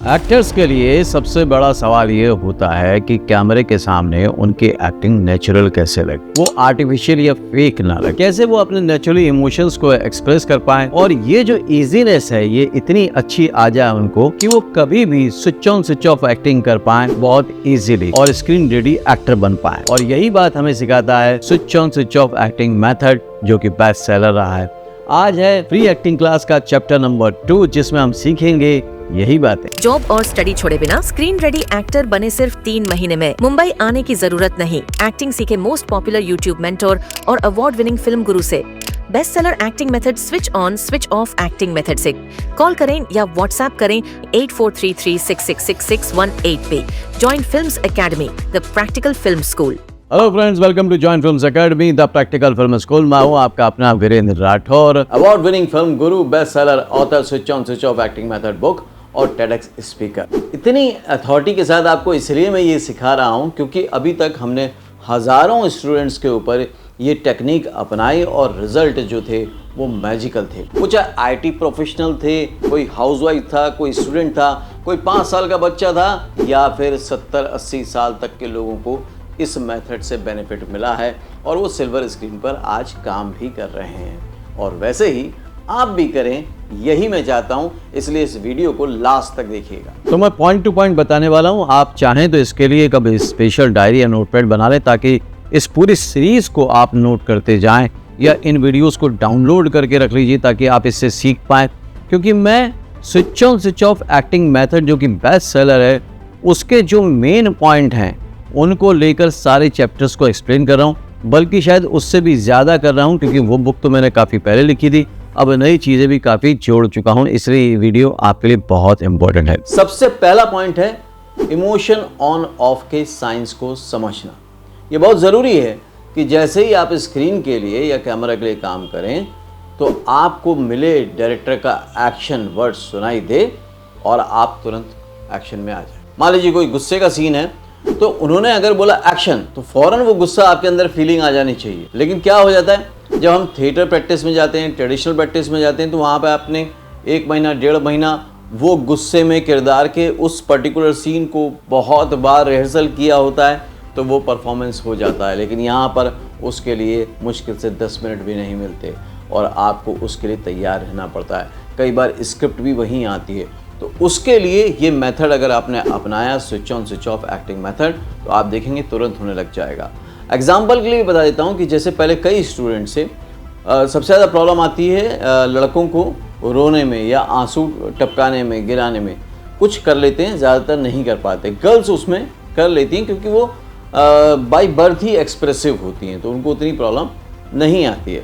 Actors के लिए सबसे बड़ा सवाल ये होता है कि कैमरे के सामने उनकी एक्टिंग नेचुरल कैसे लगे, वो आर्टिफिशियल या फेक ना लगे, कैसे वो अपने नेचुरली इमोशंस को एक्सप्रेस कर पाए और ये जो इजीनेस है ये इतनी अच्छी आ जाए उनको कि वो कभी भी switch on switch off acting कर पाए बहुत इजीली और स्क्रीन रेडी एक्टर बन पाए। और यही बात हमें सिखाता है switch on switch off acting method, जो कि बेस्ट सेलर रहा है। आज है फ्री एक्टिंग क्लास का चैप्टर नंबर 2, जिसमें हम सीखेंगे यही बात है। जॉब और स्टडी छोड़े बिना स्क्रीन रेडी एक्टर बने सिर्फ 3 महीने में। मुंबई आने की जरूरत नहीं। एक्टिंग सीखे मोस्ट पॉपुलर यूट्यूब मेंटोर और अवार्ड विनिंग फिल्म गुरु से। Best seller acting method switch on switch off acting method से कॉल करें या व्हाट्सएप करें 8433666618 पे। Join Films Academy, the practical film school. Hello friends, welcome to Join Films Academy, the practical film school. मैं हूँ आपका अपना Virendra Rathore, award winning film guru, best seller author, switch on switch off acting method book और टेडक्स speaker. इतनी authority के साथ आपको इसलिए मैं ये सिखा रहा हूँ क्योंकि अभी तक हमने हज़ारों स्टूडेंट्स के ऊपर ये टेक्निक अपनाई और रिजल्ट जो थे वो मैजिकल थे। वो चाहे आईटी प्रोफेशनल थे, कोई हाउसवाइफ था, कोई स्टूडेंट था, कोई 5 साल का बच्चा था, या फिर 70-80 साल तक के लोगों को इस मेथड से बेनिफिट मिला है और वो सिल्वर स्क्रीन पर आज काम भी कर रहे हैं। और वैसे ही आप भी करें, यही मैं चाहता हूं, इसलिए इस वीडियो को लास्ट तक देखिएगा। तो मैं पॉइंट टू पॉइंट बताने वाला हूं। आप चाहें तो इसके लिए कभी स्पेशल डायरी या नोटपैड बना लें ताकि इस पूरी सीरीज को आप नोट करते जाएं, या इन वीडियोस को डाउनलोड करके रख लीजिए ताकि आप इससे सीख पाएं। क्योंकि मैं switch on switch off acting method, जो कि बेस्ट सेलर है, उसके जो मेन पॉइंट हैं उनको लेकर सारे चैप्टर्स को एक्सप्लेन कर रहा हूँ, बल्कि शायद उससे भी ज़्यादा कर रहा हूँ क्योंकि वो बुक तो मैंने काफ़ी पहले लिखी थी। अब नई चीज़ें भी काफ़ी जोड़ चुका हूँ, इसलिए ये वीडियो आपके लिए बहुत इंपॉर्टेंट है। सबसे पहला पॉइंट है इमोशन ऑन ऑफ के साइंस को समझना। ये बहुत ज़रूरी है कि जैसे ही आप स्क्रीन के लिए या कैमरा के लिए काम करें तो आपको मिले डायरेक्टर का एक्शन वर्ड सुनाई दे और आप तुरंत एक्शन में आ जाए। मान लीजिए कोई गुस्से का सीन है तो उन्होंने अगर बोला एक्शन तो फौरन वो गुस्सा आपके अंदर फीलिंग आ जानी चाहिए। लेकिन क्या हो जाता है, जब हम थिएटर प्रैक्टिस में जाते हैं, ट्रेडिशनल प्रैक्टिस में जाते हैं, तो वहाँ पे आपने 1 महीना 1.5 महीना वो गुस्से में किरदार के उस पर्टिकुलर सीन को बहुत बार रिहर्सल किया होता है तो वो परफॉर्मेंस हो जाता है। लेकिन यहाँ पर उसके लिए मुश्किल से 10 मिनट भी नहीं मिलते और आपको उसके लिए तैयार रहना पड़ता है। कई बार स्क्रिप्ट भी वहीं आती है। तो उसके लिए ये मेथड अगर आपने अपनाया, switch on switch off acting method, तो आप देखेंगे तुरंत होने लग जाएगा। एग्जाम्पल के लिए बता देता हूँ कि जैसे पहले कई स्टूडेंट से सबसे ज़्यादा प्रॉब्लम आती है लड़कों को रोने में या आंसू टपकाने में, गिराने में। कुछ कर लेते हैं, ज़्यादातर नहीं कर पाते। गर्ल्स उसमें कर लेती हैं क्योंकि वो बाय बर्थ ही एक्सप्रेसिव होती हैं, तो उनको उतनी प्रॉब्लम नहीं आती है,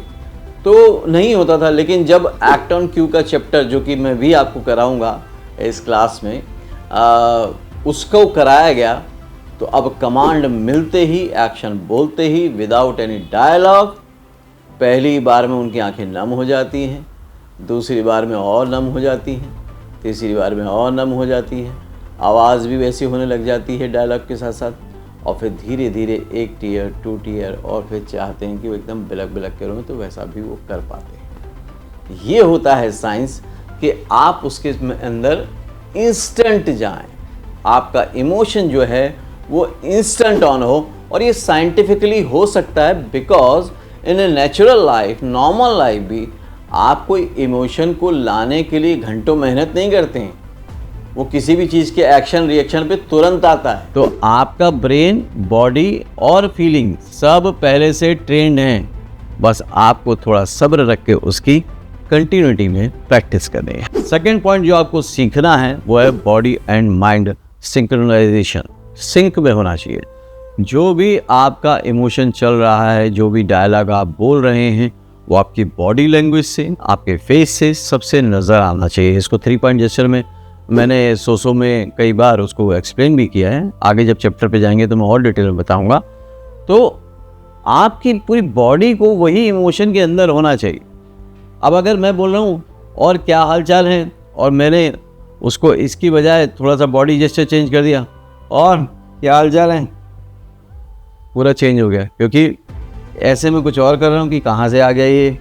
तो नहीं होता था। लेकिन जब एक्ट ऑन क्यू का चैप्टर, जो कि मैं भी आपको कराऊँगा इस क्लास में, उसको कराया गया, तो अब कमांड मिलते ही, एक्शन बोलते ही, विदाउट एनी डायलॉग, पहली बार में उनकी आंखें नम हो जाती हैं, दूसरी बार में और नम हो जाती हैं, तीसरी बार में और नम हो जाती है, आवाज़ भी वैसी होने लग जाती है डायलॉग के साथ साथ, और फिर धीरे धीरे 1 टीयर 2 टीयर, और फिर चाहते हैं कि वो एकदम बिलक बिलक के रोएं, तो वैसा भी वो कर पाते हैं। ये होता है साइंस कि आप उसके अंदर इंस्टेंट जाएं, आपका इमोशन जो है वो इंस्टेंट ऑन हो। और ये साइंटिफिकली हो सकता है because in a natural life, normal life भी आप कोई इमोशन को लाने के लिए घंटों मेहनत नहीं करते हैं, वो किसी भी चीज़ के एक्शन रिएक्शन पे तुरंत आता है। तो आपका ब्रेन, बॉडी और फीलिंग सब पहले से ट्रेंड हैं, बस आपको थोड़ा सब्र रख के उसकी कंटिन्यूटी में प्रैक्टिस करनी है। सेकेंड पॉइंट जो आपको सीखना है वो है body and mind synchronization. Sync में होना चाहिए। जो भी आपका इमोशन चल रहा है, जो भी डायलॉग आप बोल रहे हैं, वो आपकी बॉडी लैंग्वेज से, आपके फेस से सबसे नज़र आना चाहिए। इसको 3 पॉइंट जेस्चर में मैंने सोसो में कई बार उसको एक्सप्लेन भी किया है। आगे जब चैप्टर पे जाएंगे तो मैं और डिटेल में बताऊँगा। तो आपकी पूरी बॉडी को वही इमोशन के अंदर होना चाहिए। अब अगर मैं बोल रहा हूँ और क्या हाल चाल है, और मैंने उसको इसकी बजाय थोड़ा सा बॉडी जेस्चर चेंज कर दिया, और क्या हाल चाल है, पूरा चेंज हो गया, क्योंकि ऐसे में कुछ और कर रहा हूँ कि कहाँ से आ गया ये।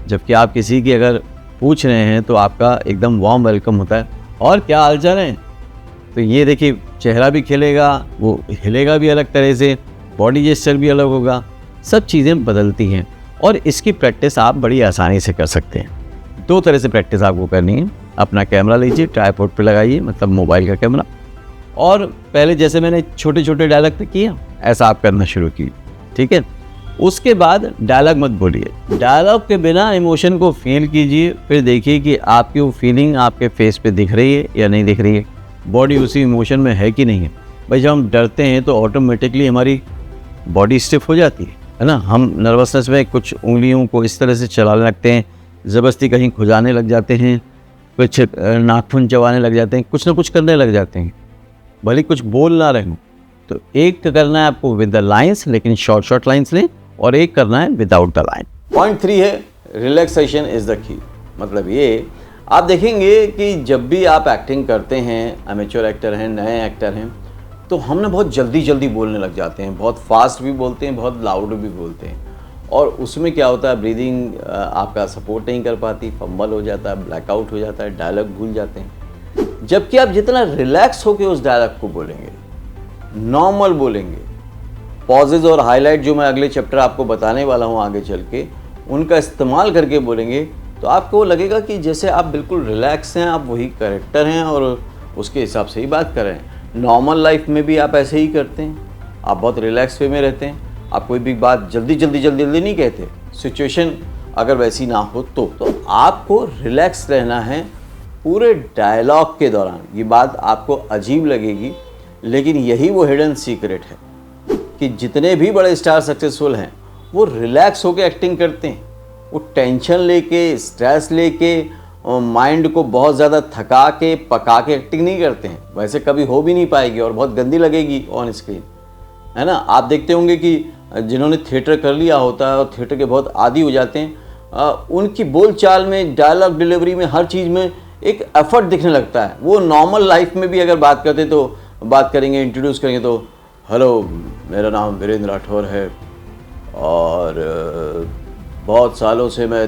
जबकि आप किसी की अगर पूछ रहे हैं तो आपका एकदम वार्म वेलकम होता है, और क्या हालचाल है। तो ये देखिए चेहरा भी खिलेगा, वो हिलेगा भी अलग तरह से, बॉडी जेस्चर भी अलग होगा, सब चीज़ें बदलती हैं और इसकी प्रैक्टिस आप बड़ी आसानी से कर सकते हैं। 2 तरह से प्रैक्टिस आपको करनी है। अपना कैमरा लीजिए, ट्राइपॉड पे लगाइए, मतलब मोबाइल का कैमरा, और पहले जैसे मैंने छोटे छोटे डायलॉग पे किया ऐसा आप करना शुरू कीजिए, ठीक है। उसके बाद डायलॉग मत बोलिए, डायलॉग के बिना इमोशन को फील कीजिए, फिर देखिए कि आपकी वो फीलिंग आपके फेस पे दिख रही है या नहीं दिख रही है, बॉडी उसी इमोशन में है कि नहीं है। भाई जब हम डरते हैं तो ऑटोमेटिकली हमारी बॉडी स्टिफ हो जाती है ना। हम नर्वसनेस में कुछ उंगलियों को इस तरह से चलाने लगते हैं, ज़बरदस्ती कहीं खुजाने लग जाते हैं, कुछ नाखून चबाने लग जाते हैं, कुछ ना कुछ करने लग जाते हैं, भले कुछ बोल ना रहे हों। तो एक करना है आपको विद द लाइन्स, लेकिन शॉर्ट लाइन्स लें, और एक करना है विदाउट द लाइन। पॉइंट 3 है रिलैक्सेशन इज़ द की। मतलब ये आप देखेंगे कि जब भी आप एक्टिंग करते हैं, अमेच्योर एक्टर हैं, नए एक्टर हैं, तो हम ना बहुत जल्दी बोलने लग जाते हैं, बहुत फास्ट भी बोलते हैं, बहुत लाउड भी बोलते हैं, और उसमें क्या होता है ब्रीदिंग आपका सपोर्ट नहीं कर पाती, फंबल हो जाता है, ब्लैकआउट हो जाता है, डायलॉग भूल जाते हैं। जबकि आप जितना रिलैक्स होकर उस डायलॉग को बोलेंगे, नॉर्मल बोलेंगे, पॉजेज और हाईलाइट जो मैं अगले चैप्टर आपको बताने वाला हूँ आगे चल के, उनका इस्तेमाल करके बोलेंगे, तो आपको लगेगा कि जैसे आप बिल्कुल रिलैक्स हैं, आप वही कैरेक्टर हैं और उसके हिसाब से ही बात कर रहे हैं। नॉर्मल लाइफ में भी आप ऐसे ही करते हैं, आप बहुत रिलैक्स वे में रहते हैं, आप कोई भी बात जल्दी नहीं कहते, सिचुएशन अगर वैसी ना हो तो आपको रिलैक्स रहना है पूरे डायलॉग के दौरान। ये बात आपको अजीब लगेगी, लेकिन यही वो हिडन सीक्रेट है कि जितने भी बड़े स्टार सक्सेसफुल हैं वो रिलैक्स होकर एक्टिंग करते हैं। वो टेंशन लेके, स्ट्रेस लेके, माइंड को बहुत ज़्यादा थका के पका के एक्टिंग नहीं करते हैं। वैसे कभी हो भी नहीं पाएगी और बहुत गंदी लगेगी ऑन स्क्रीन, है ना। आप देखते होंगे कि जिन्होंने थिएटर कर लिया होता है और थिएटर के बहुत आदी हो जाते हैं, उनकी बोलचाल में, डायलॉग डिलीवरी में, हर चीज़ में एक एफर्ट दिखने लगता है। वो नॉर्मल लाइफ में भी अगर बात करते तो बात करेंगे, इंट्रोड्यूस करेंगे तो हेलो मेरा नाम वीरेंद्र राठौर है और बहुत सालों से मैं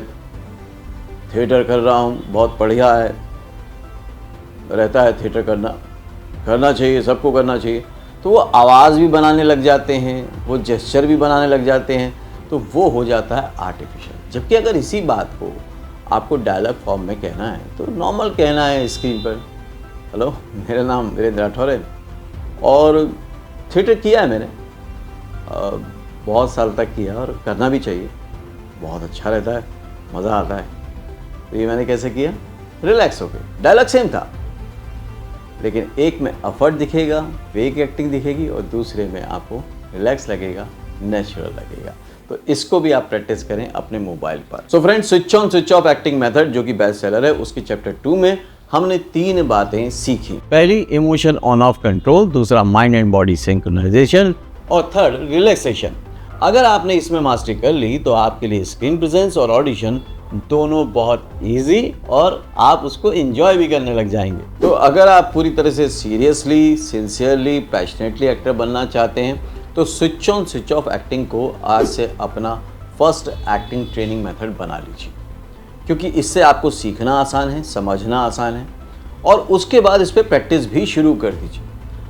थिएटर कर रहा हूँ, बहुत बढ़िया है, रहता है थिएटर करना चाहिए, सबको करना चाहिए। तो वो आवाज़ भी बनाने लग जाते हैं, वो जेस्चर भी बनाने लग जाते हैं, तो वो हो जाता है आर्टिफिशियल। जबकि अगर इसी बात को आपको डायलॉग फॉर्म में कहना है तो नॉर्मल कहना है स्क्रीन पर, हेलो मेरा नाम वीरेंद्र राठौर है और थिएटर किया है मैंने, बहुत साल तक किया और करना भी चाहिए, बहुत अच्छा रहता है, मज़ा आता है। तो ये मैंने कैसे किया, रिलैक्स होके। डायलॉग सेम था, लेकिन एक में एफर्ट दिखेगा, फेक एक्टिंग दिखेगी, और दूसरे में आपको रिलैक्स लगेगा, नेचुरल लगेगा। तो इसको भी आप प्रैक्टिस करें अपने मोबाइल पर। So friends, switch on switch off acting method जो कि बेस्ट सेलर है, उसकी चैप्टर 2 में हमने 3 बातें सीखी। पहली, इमोशन ऑन ऑफ कंट्रोल, दूसरा माइंड एंड बॉडी सिंक्रोनाइजेशन, और थर्ड रिलैक्सेशन। अगर आपने इसमें मास्टरी कर ली तो आपके लिए स्क्रीन प्रेजेंस और ऑडिशन दोनों बहुत इजी और आप उसको एंजॉय भी करने लग जाएंगे। तो अगर आप पूरी तरह से सीरियसली, सिंसियरली, पैशनेटली एक्टर बनना चाहते हैं तो switch on switch off acting को आज से अपना फर्स्ट एक्टिंग ट्रेनिंग मेथड बना लीजिए, क्योंकि इससे आपको सीखना आसान है, समझना आसान है, और उसके बाद इस पर प्रैक्टिस भी शुरू कर दीजिए।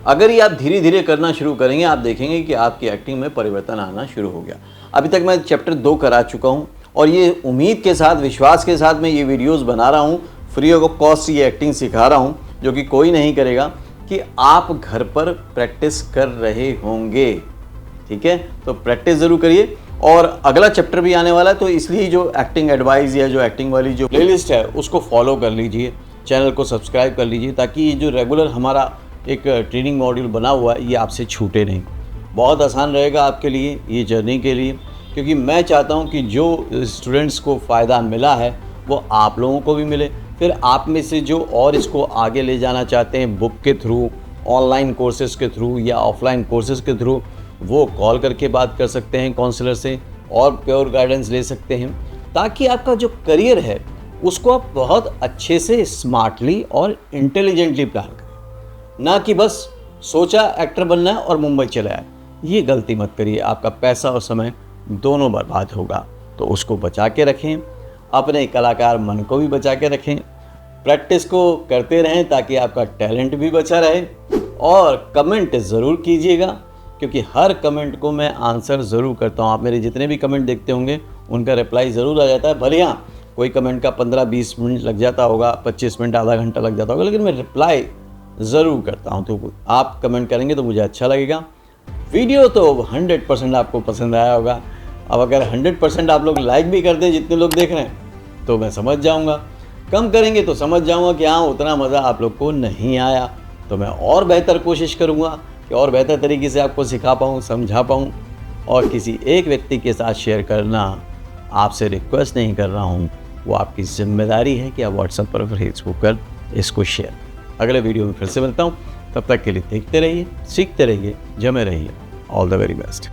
अगर ये आप धीरे धीरे करना शुरू करेंगे, आप देखेंगे कि आपकी एक्टिंग में परिवर्तन आना शुरू हो गया। अभी तक मैं चैप्टर 2 करा चुका हूँ और ये उम्मीद के साथ, विश्वास के साथ मैं ये वीडियोस बना रहा हूँ, फ्री ऑफ कॉस्ट ये एक्टिंग सिखा रहा हूँ, जो कि कोई नहीं करेगा, कि आप घर पर प्रैक्टिस कर रहे होंगे। ठीक है, तो प्रैक्टिस ज़रूर करिए। और अगला चैप्टर भी आने वाला है, तो इसलिए जो एक्टिंग एडवाइस या जो एक्टिंग वाली जो प्लेलिस्ट है उसको फॉलो कर लीजिए, चैनल को सब्सक्राइब कर लीजिए, ताकि ये जो रेगुलर हमारा एक ट्रेनिंग मॉड्यूल बना हुआ है ये आपसे छूटे नहीं। बहुत आसान रहेगा आपके लिए ये जर्नी के लिए, क्योंकि मैं चाहता हूँ कि जो स्टूडेंट्स को फ़ायदा मिला है वो आप लोगों को भी मिले। फिर आप में से जो और इसको आगे ले जाना चाहते हैं बुक के थ्रू, ऑनलाइन कोर्सेज़ के थ्रू या ऑफलाइन कोर्सेज़ के थ्रू, वो कॉल करके बात कर सकते हैं काउंसलर से और प्योर गाइडेंस ले सकते हैं, ताकि आपका जो करियर है उसको आप बहुत अच्छे से स्मार्टली और इंटेलिजेंटली प्लान करें। ना कि बस सोचा एक्टर बनना है और मुंबई चले आए। ये गलती मत करिए, आपका पैसा और समय दोनों बर्बाद होगा। तो उसको बचा के रखें, अपने कलाकार मन को भी बचा के रखें, प्रैक्टिस को करते रहें ताकि आपका टैलेंट भी बचा रहे, और कमेंट ज़रूर कीजिएगा क्योंकि हर कमेंट को मैं आंसर ज़रूर करता हूँ। आप मेरे जितने भी कमेंट देखते होंगे उनका रिप्लाई ज़रूर आ जाता है। भले हाँ कोई कमेंट का 15-20 मिनट लग जाता होगा, 25 मिनट, आधा घंटा लग जाता होगा, लेकिन मैं रिप्लाई ज़रूर करता हूँ। तो आप कमेंट करेंगे तो मुझे अच्छा लगेगा। वीडियो तो 100% आपको पसंद आया होगा। अब अगर 100% आप लोग लाइक भी कर दें जितने लोग देख रहे हैं तो मैं समझ जाऊँगा। कम करेंगे तो समझ जाऊँगा कि हाँ उतना मज़ा आप लोग को नहीं आया। तो मैं और बेहतर कोशिश करूँगा कि और बेहतर तरीके से आपको सिखा पाऊँ, समझा पाऊँ। और किसी एक व्यक्ति के साथ शेयर करना आपसे रिक्वेस्ट नहीं कर रहा हूँ, वो आपकी जिम्मेदारी है कि आप व्हाट्सएप पर, फेसबुक पर इसको शेयर। अगले वीडियो में फिर से मिलता हूँ, तब तक के लिए देखते रहिए, सीखते रहिए, जमे रहिए। All the very best.